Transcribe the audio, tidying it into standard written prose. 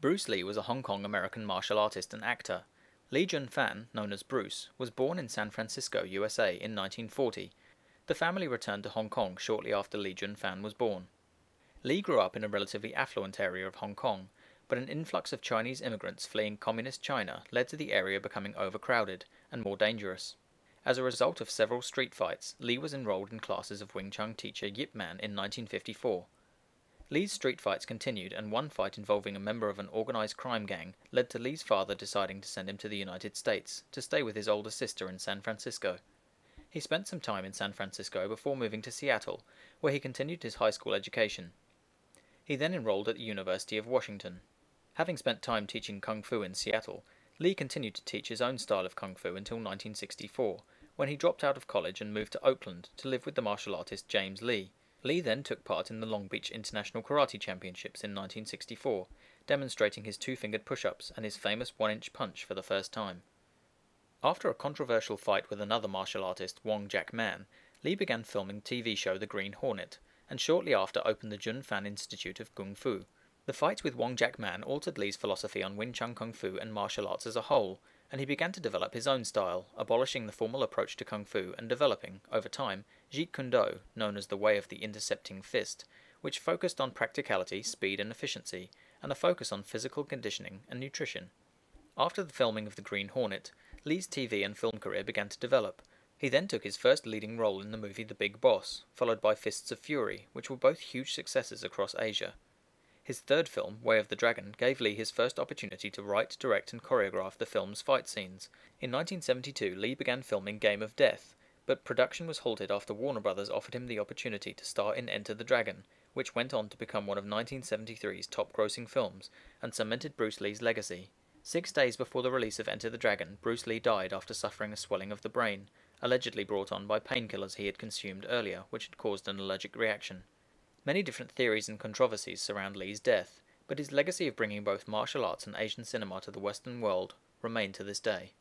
Bruce Lee was a Hong Kong-American martial artist and actor. Lee Jun-fan, known as Bruce, was born in San Francisco, USA in 1940. The family returned to Hong Kong shortly after Lee Jun-fan was born. Lee grew up in a relatively affluent area of Hong Kong, but an influx of Chinese immigrants fleeing communist China led to the area becoming overcrowded and more dangerous. As a result of several street fights, Lee was enrolled in classes of Wing Chun teacher Yip Man in 1954. Lee's street fights continued, and one fight involving a member of an organized crime gang led to Lee's father deciding to send him to the United States to stay with his older sister in San Francisco. He spent some time in San Francisco before moving to Seattle, where he continued his high school education. He then enrolled at the University of Washington. Having spent time teaching Kung Fu in Seattle, Lee continued to teach his own style of Kung Fu until 1964, when he dropped out of college and moved to Oakland to live with the martial artist James Lee. Lee then took part in the Long Beach International Karate Championships in 1964, demonstrating his two-fingered push-ups and his famous one-inch punch for the first time. After a controversial fight with another martial artist, Wong Jack Man, Lee began filming TV show The Green Hornet, and shortly after opened the Jun-fan Institute of Kung Fu. The fight with Wong Jack Man altered Lee's philosophy on Wing Chun Kung Fu and martial arts as a whole, and he began to develop his own style, abolishing the formal approach to Kung Fu and developing, over time, Jeet Kun Do, known as the Way of the Intercepting Fist, which focused on practicality, speed and efficiency, and a focus on physical conditioning and nutrition. After the filming of The Green Hornet, Lee's TV and film career began to develop. He then took his first leading role in the movie The Big Boss, followed by Fists of Fury, which were both huge successes across Asia. His third film, Way of the Dragon, gave Lee his first opportunity to write, direct and choreograph the film's fight scenes. In 1972, Lee began filming Game of Death, but production was halted after Warner Brothers offered him the opportunity to star in Enter the Dragon, which went on to become one of 1973's top-grossing films and cemented Bruce Lee's legacy. 6 days before the release of Enter the Dragon, Bruce Lee died after suffering a swelling of the brain, allegedly brought on by painkillers he had consumed earlier, which had caused an allergic reaction. Many different theories and controversies surround Lee's death, but his legacy of bringing both martial arts and Asian cinema to the Western world remain to this day.